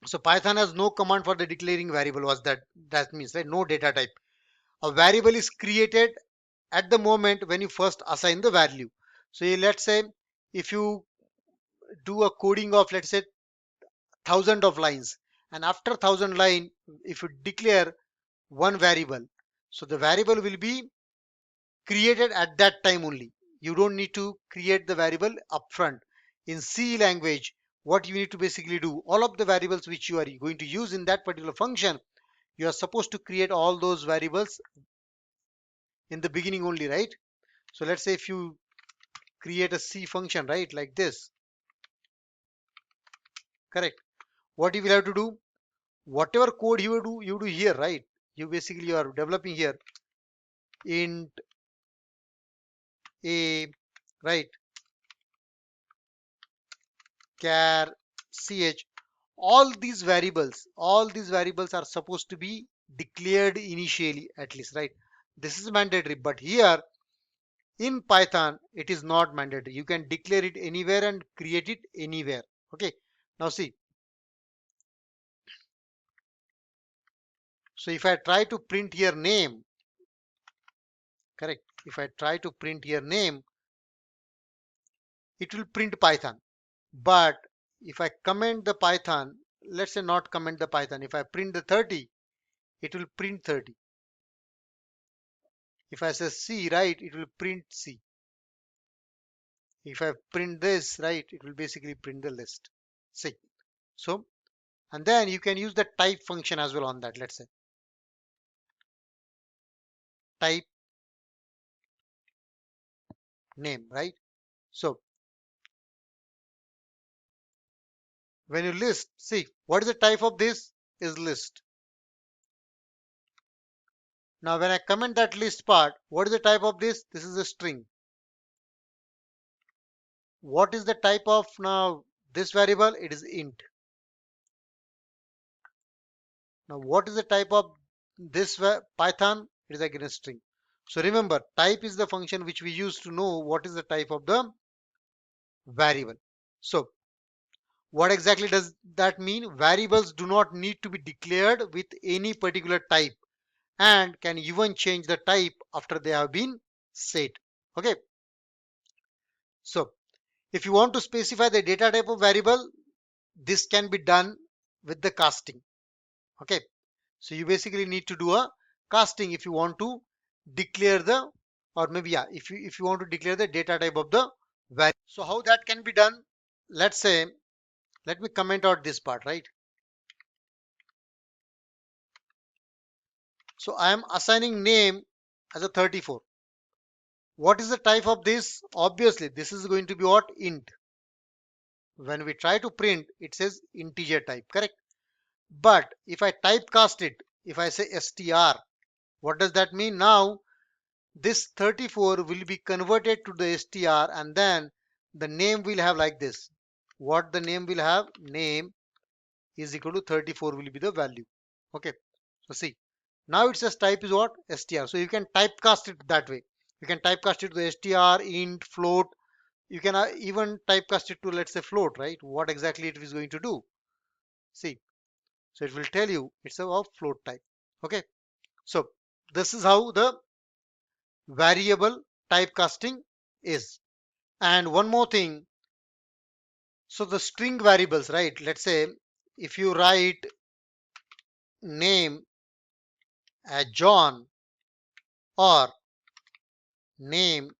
Speaker 1: So Python has no command for the declaring variable. Was that means, right? No data type. A variable is created at the moment when you first assign the value. So let's say if you do a coding of, let's say, thousand of lines, and after thousand line, if you declare one variable, so the variable will be created at that time only. You don't need to create the variable upfront. In C language, what you need to basically do, all of the variables which you are going to use in that particular function, you are supposed to create all those variables in the beginning only, right? So let's say if you create a C function, right, like this, correct? What you will have to do, whatever code you do here, right? You basically are developing here int a, right, char ch. All these variables are supposed to be declared initially, at least, right? This is mandatory, but here in Python it is not mandatory. You can declare it anywhere and create it anywhere. Okay, now see, so if I try to print here name, correct, if I try to print here name, it will print Python. But if I comment the Python, let's say not comment the Python, if I print the 30, it will print 30. If I say C, right, it will print C. If I print this, right, it will basically print the list. See, so, and then you can use the type function as well on that. Let's say type name, right? So when you list, see, what is the type of this? Is list. Now when I comment that list part, what is the type of this? This is a string. What is the type of now this variable? It is int. Now what is the type of this Python? It is again a string. So remember, type is the function which we use to know what is the type of the variable. So what exactly does that mean? Variables do not need to be declared with any particular type and can even change the type after they have been set. Okay. So if you want to specify the data type of variable, this can be done with the casting. Okay. So you basically need to do a casting if you want to declare the, or maybe yeah, if you want to declare the data type of the variable. So how that can be done? Let's say, let me comment out this part, right? So I am assigning name as a 34. What is the type of this? Obviously, this is going to be what? Int. When we try to print, it says integer type, correct? But if I typecast it, if I say str, what does that mean? Now, this 34 will be converted to the str and then the name will have like this. What the name will have? Name is equal to 34 will be the value. Okay. So see, now it says type is what? Str. So you can typecast it that way. You can typecast it to str, int, float. You can even typecast it to, let's say, float, right? What exactly it is going to do? See, so it will tell you it's a float type. Okay. So this is how the variable typecasting is. And one more thing. So the string variables, right? Let's say if you write name as John or name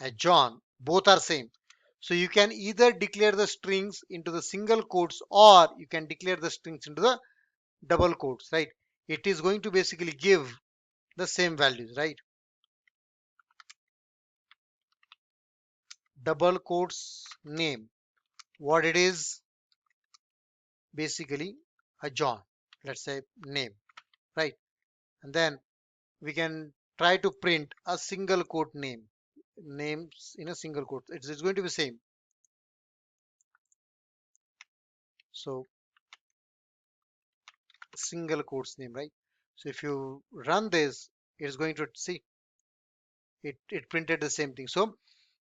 Speaker 1: as John, both are same. So you can either declare the strings into the single quotes or you can declare the strings into the double quotes, right? It is going to basically give the same values, right? Double quotes name, what it is, basically a John, let's say name, right? And then we can try to print a single quote name, names in a single quote. It's going to be same. So single quotes name, right? So if you run this, it's going to see it printed the same thing. So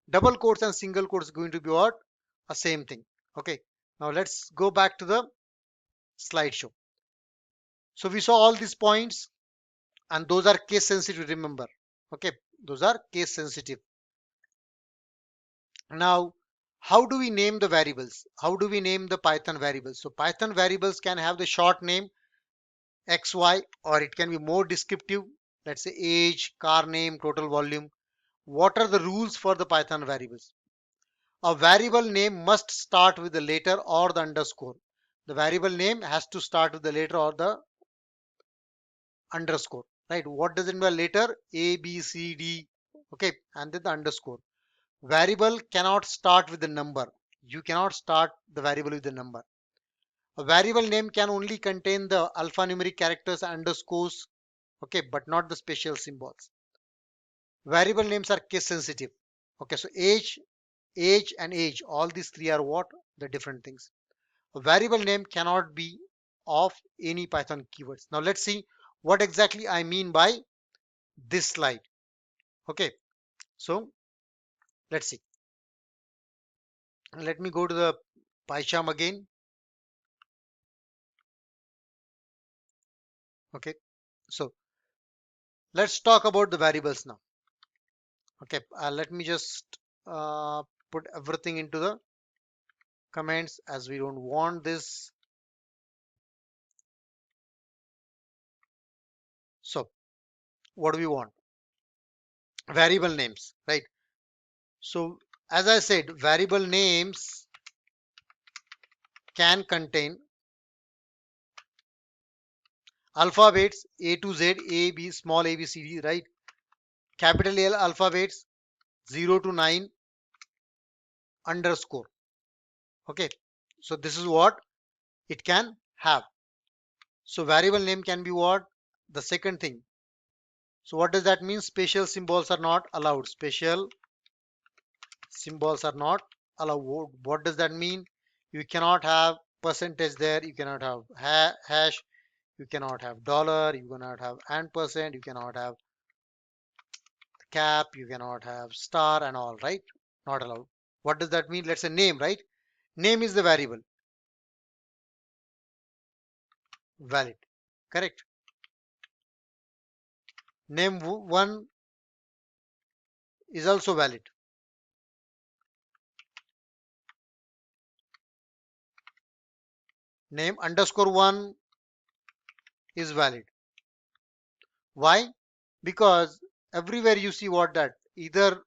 Speaker 1: double quotes and single quotes is going to be what? A same thing. Okay. Now let's go back to the slideshow. So we saw all these points and those are case sensitive, remember. Okay. Those are case sensitive. Now, how do we name the variables? How do we name the Python variables? So Python variables can have the short name XY, or it can be more descriptive. Let's say age, car name, total volume. What are the rules for the Python variables? A variable name must start with the letter or the underscore. The variable name has to start with the letter or the underscore, right? What does it mean by letter? A, B, C, D, okay, and then the underscore. Variable cannot start with the number. You cannot start the variable with the number. A variable name can only contain the alphanumeric characters underscores, okay, but not the special symbols. Variable names are case sensitive. Okay, so age and age, all these three are what? The different things. A variable name cannot be of any Python keywords. Now let's see what exactly I mean by this slide. Okay, so let's see. Let me go to the PyCharm again. Okay, so let's talk about the variables now. Okay, let me just put everything into the comments as we don't want this. So what do we want? Variable names, right? So as I said, variable names can contain alphabets A to Z, A, B, small a, B, C, D, right? Capital L alphabets 0 to 9 underscore. Okay, so this is what it can have. So variable name can be what? The second thing. So what does that mean? Special symbols are not allowed. Special symbols are not allowed. What does that mean? You cannot have percentage there. You cannot have hash. You cannot have dollar. You cannot have and percent. You cannot have cap. You cannot have star and all, right? Not allowed. What does that mean? Let's say name, right? Name is the variable. Valid. Correct. Name one is also valid. Name underscore one is valid. Why? Because everywhere you see what that either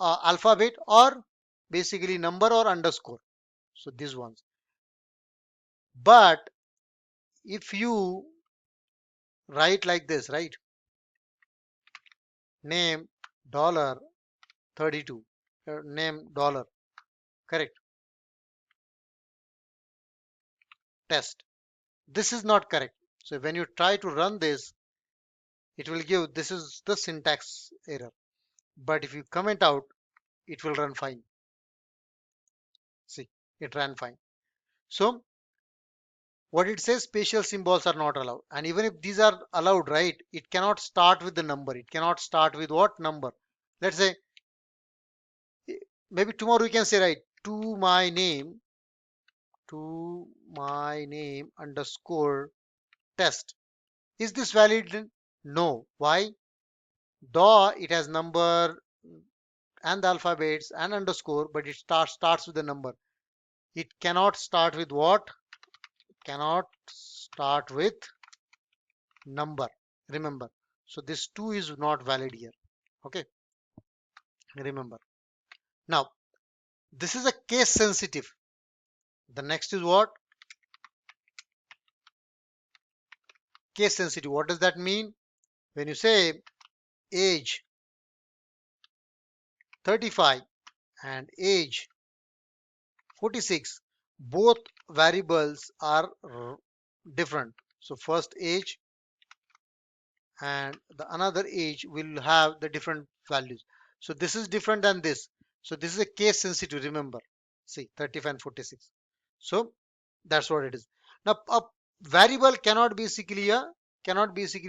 Speaker 1: alphabet or basically number or underscore. So these ones. But if you write like this, right? Name dollar 32. Name dollar. Correct. Test. This is not correct. So when you try to run this, it will give this is the syntax error. But if you comment out, it will run fine. See, it ran fine. So what it says, special symbols are not allowed. And even if these are allowed, right, it cannot start with the number. It cannot start with what number? Let's say maybe tomorrow we can say, right, to my name underscore test. Is this valid? No. Why? Though it has number and the alphabets and underscore, but it starts with the number. It cannot start with what? Cannot start with number. Remember. So this 2 is not valid here. Okay. Remember. Now, this is a case sensitive. The next is what? Case sensitive. What does that mean? When you say age 35 and age 46, both variables are different. So first age and the another age will have the different values. So this is different than this. So this is a case sensitive, remember. See, 35 and 46. So that's what it is. Now variable cannot basically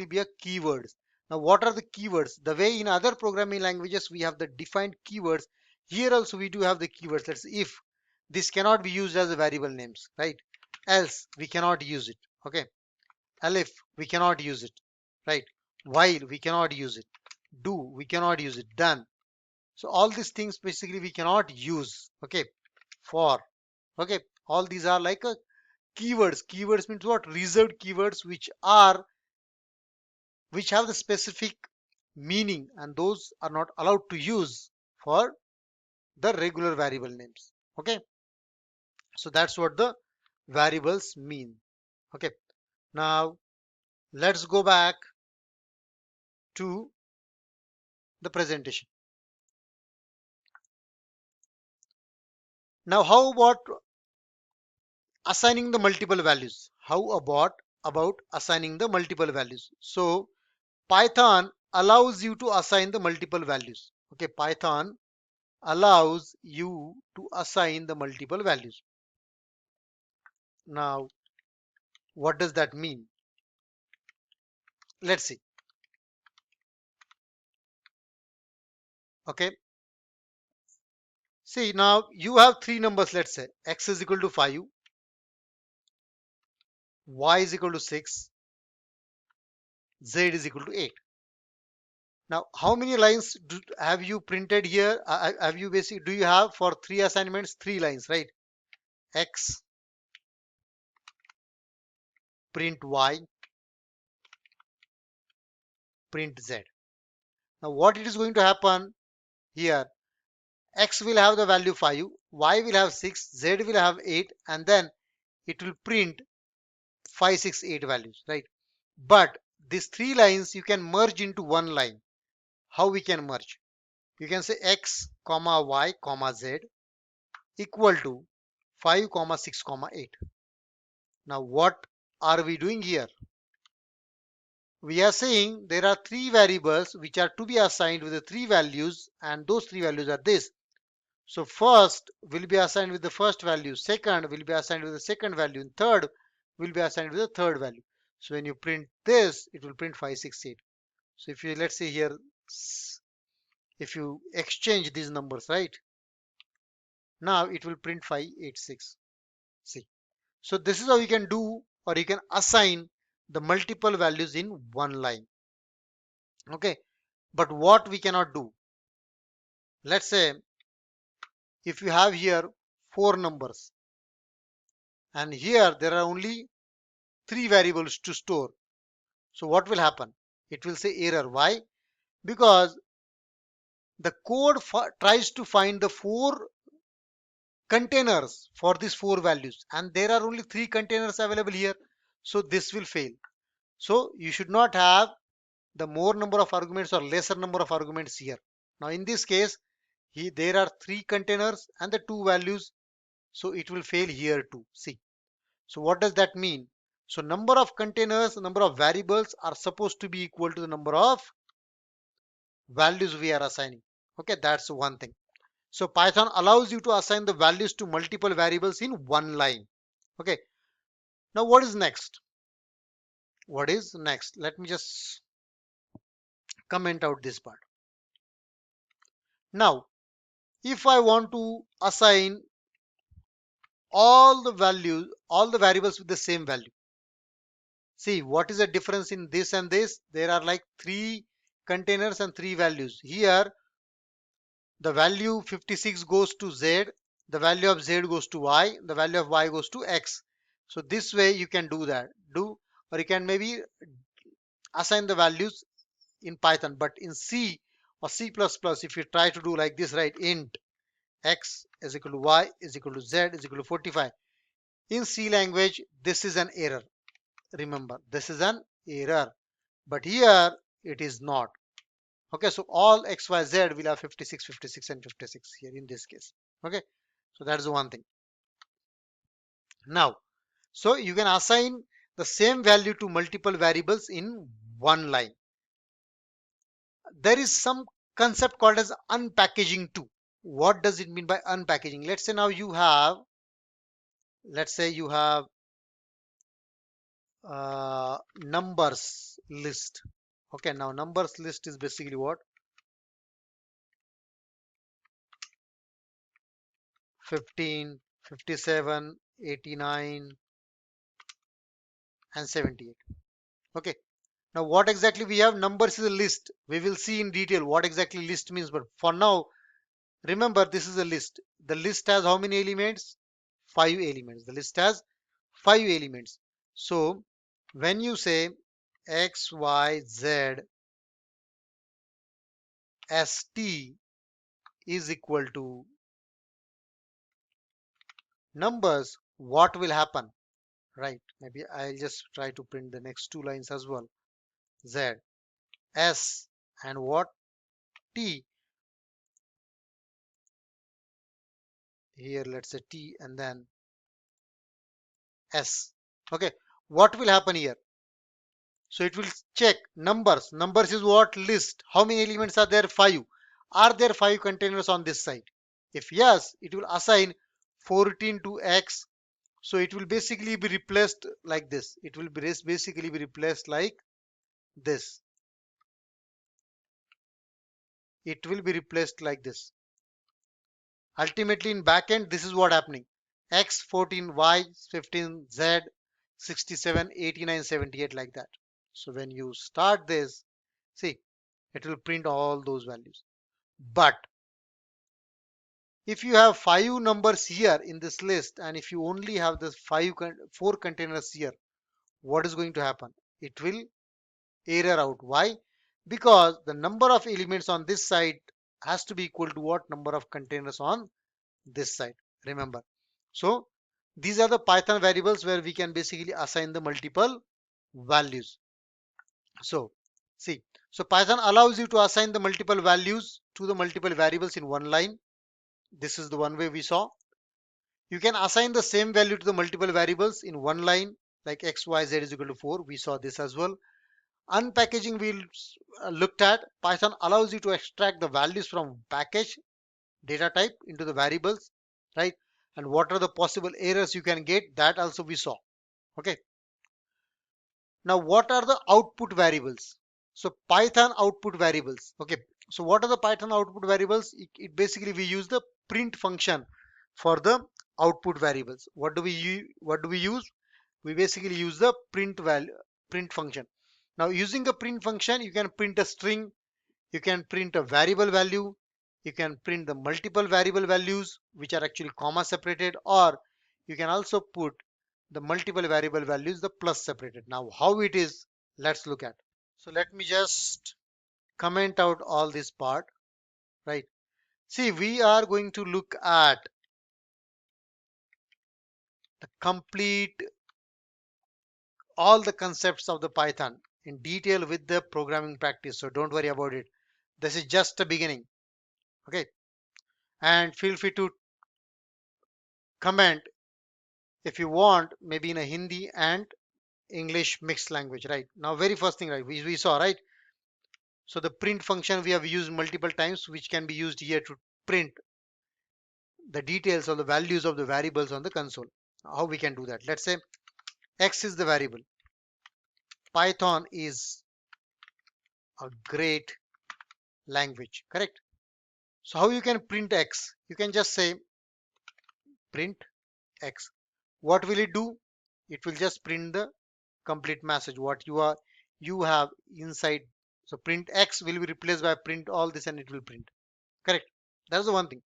Speaker 1: be a keywords. Now what are the keywords? The way in other programming languages we have the defined keywords, here also we do have the keywords. Let's say if this cannot be used as a variable names, right? Else we cannot use it. Okay, elif we cannot use it, right? While we cannot use it, do we cannot use it, done. So all these things basically we cannot use. Okay, for, okay, all these are like a keywords means what? Reserved keywords which have the specific meaning, and those are not allowed to use for the regular variable names. Okay, so that's what the variables mean. Okay, now let's go back to the presentation. Now how about assigning the multiple values? How about assigning the multiple values? So Python allows you to assign the multiple values. Okay, Python allows you to assign the multiple values. Now what does that mean? Let's see. Okay, see, now you have three numbers. Let's say x is equal to 5, y is equal to 6, z is equal to 8. Now how many lines have you printed here? Have you basically, do you have for three assignments, three lines, right? X, print y, print z. Now what it is going to happen here? X will have the value 5, y will have 6, z will have 8, and then it will print 5, 6, 8 values, right? But these three lines you can merge into one line. How we can merge? You can say x comma y comma z equal to 5 comma 6 comma 8. Now what are we doing here? We are saying there are three variables which are to be assigned with the three values, and those three values are this. So first will be assigned with the first value, second will be assigned with the second value, and third will be assigned with the third value. So when you print this, it will print 5, 6, 8. So if you, let's say here, if you exchange these numbers, right? Now it will print 5, 8, 6. See. So this is how you can do, or you can assign the multiple values in one line. Okay. But what we cannot do? Let's say if you have here four numbers, and here there are only three variables to store. So what will happen? It will say error. Why? Because the code tries to find the four containers for these four values, and there are only three containers available here. So this will fail. So you should not have the more number of arguments or lesser number of arguments here. Now in this case, there are three containers and the two values. So it will fail here too. See. So what does that mean? So number of containers, number of variables are supposed to be equal to the number of values we are assigning. Okay, that's one thing. So Python allows you to assign the values to multiple variables in one line. Okay, now what is next? What is next? Let me just comment out this part. Now, if I want to assign all the values, all the variables with the same value. See, what is the difference in this and this? There are like three containers and three values. Here, the value 56 goes to z, the value of z goes to y, the value of y goes to x. So this way you can do that. Or you can maybe assign the values in Python, but in C or C++, if you try to do like this, right, int x is equal to y is equal to z is equal to 45. In C language, this is an error. Remember, this is an error, but here it is not. Okay, so all x, y, z will have 56, 56, and 56 here in this case. Okay, so that's the one thing. Now, so you can assign the same value to multiple variables in one line. There is some concept called as unpackaging too. What does it mean by unpackaging? Let's say now you have, let's say you have numbers list. Okay, now numbers list is basically what? 15, 57, 89, and 78. Okay, now what exactly we have? Numbers is a list. We will see in detail what exactly list means, but for now, remember this is a list. The list has how many elements? 5 elements. The list has 5 elements. So when you say X, Y, Z, ST is equal to numbers, what will happen? Right? Maybe I'll just try to print the next 2 lines as well. Z, S, and what? T. Here, let's say T and then S. Okay. What will happen here? So it will check numbers. Numbers is what? List. How many elements are there? 5. Are there 5 containers on this side? If yes, it will assign 14 to X. So it will basically be replaced like this. It will be basically be replaced like this. It will be replaced like this. Ultimately in backend, this is what happening. X 14, Y 15, Z 67, 89, 78 like that. So when you start this, see, it will print all those values. But if you have 5 numbers here in this list and if you only have the 4 containers here, what is going to happen? It will error out. Why? Because the number of elements on this side has to be equal to what number of containers on this side. Remember. So these are the Python variables where we can basically assign the multiple values. So see, so Python allows you to assign the multiple values to the multiple variables in one line. This is the one way we saw. You can assign the same value to the multiple variables in one line, like x, y, z is equal to 4. We saw this as well. Unpackaging we looked at. Python allows you to extract the values from package data type into the variables, right? And what are the possible errors you can get, that also we saw. Okay. Now what are the output variables? So Python output variables. Okay. So what are the Python output variables? It basically we use the print function for the output variables. What do we use? We basically use the print function. Now using a print function, you can print a string, you can print a variable value, you can print the multiple variable values which are actually comma separated, or you can also put the multiple variable values the plus separated. Now how it is, let's look at. So let me just comment out all this part, right? See, we are going to look at the complete all the concepts of the Python in detail with the programming practice, so don't worry about it. This is just the beginning. Okay, and feel free to comment if you want, maybe in a Hindi and English mixed language. Right now, very first thing, right, we saw, right? So the print function we have used multiple times, which can be used here to print the details of the values of the variables on the console. How we can do that? Let's say x is the variable. Python is a great language, correct? So how you can print x? You can just say print x. What will it do? It will just print the complete message what you have inside. So print x will be replaced by print all this and it will print, correct? That's the one thing.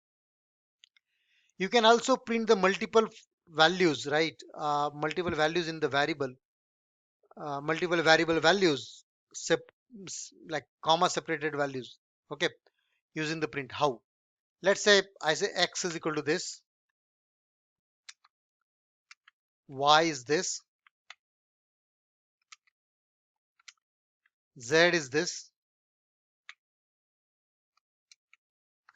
Speaker 1: You can also print the multiple values, right? Multiple values in the variable, multiple variable values, like comma separated values. Okay, using the print. How? Let's say I say x is equal to this, y is this, z is this,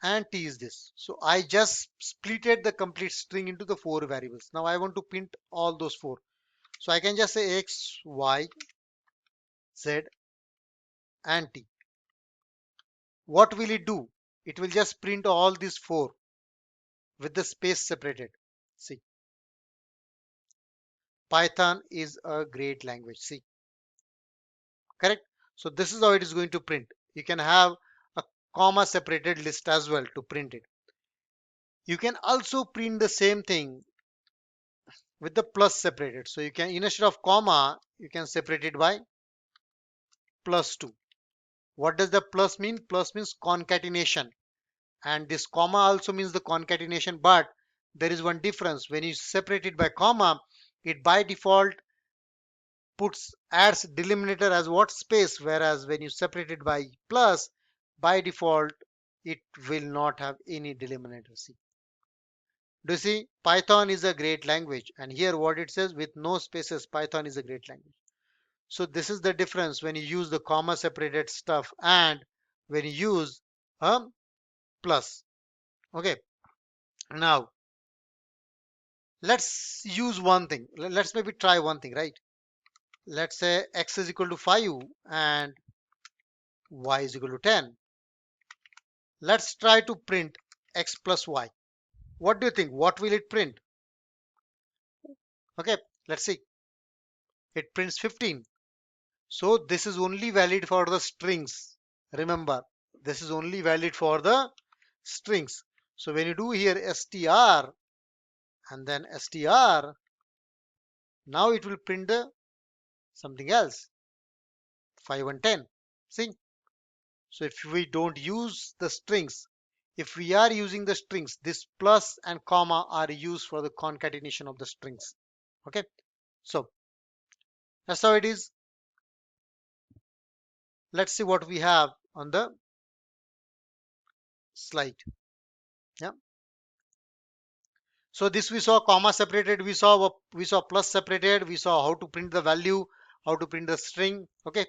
Speaker 1: and t is this. So I just splitted the complete string into the 4 variables. Now I want to print all those 4. So I can just say x, y, z, and t. What will it do? It will just print all these 4 with the space separated. See, Python is a great language. See, correct? So this is how it is going to print. You can have a comma separated list as well to print it. You can also print the same thing with the plus separated. So you can, instead of comma, you can separate it by +2. What does the plus mean? Plus means concatenation. And this comma also means the concatenation, but there is one difference. When you separate it by comma, it by default adds delimiter as what? Space. Whereas when you separate it by plus, by default, it will not have any delimiter. See, do you see? Python is a great language. And here what it says, with no spaces, Python is a great language. So this is the difference when you use the comma separated stuff and when you use a plus. Okay. Now let's use one thing. Let's maybe try one thing, right? Let's say x is equal to 5 and y is equal to 10. Let's try to print x plus y. What do you think? What will it print? Okay, let's see. It prints 15. So this is only valid for the strings. Remember, this is only valid for the strings. So when you do here str and then str, now it will print the something else, 5 and 10. See? So if we don't use the strings, if we are using the strings, this plus and comma are used for the concatenation of the strings. Okay, so that's how it is. Let's see what we have on the slide. Yeah. So this we saw comma separated, we saw plus separated, we saw how to print the value, how to print the string. Okay.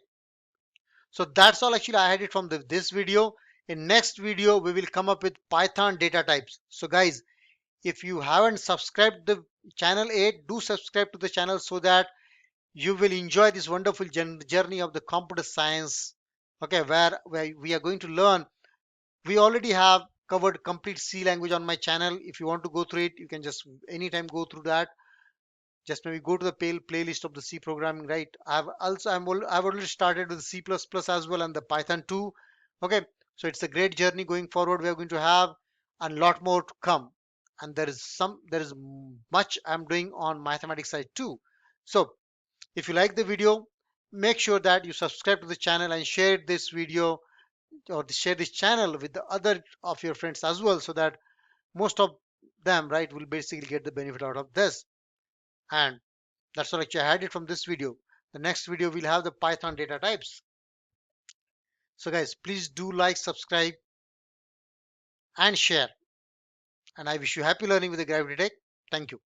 Speaker 1: So that's all actually I had it from this video. In next video, we will come up with Python data types. So guys, if you haven't subscribed the channel yet, do subscribe to the channel so that you will enjoy this wonderful journey of the computer science. Okay, where we are going to learn. We already have covered complete C language on my channel. If you want to go through it, you can just anytime go through that. Just maybe go to the playlist of the C programming, right? I've already started with C++ as well and the Python 2. Okay, so it's a great journey going forward. We are going to have a lot more to come, and there is much I'm doing on mathematics side too. So if you like the video, make sure that you subscribe to the channel and share this video or share this channel with the other of your friends as well, so that most of them, right, will basically get the benefit out of this. And that's all actually I had it from this video. The next video we'll have the Python data types. So guys, please do like, subscribe and share. And I wish you happy learning with the GravityTech. Thank you.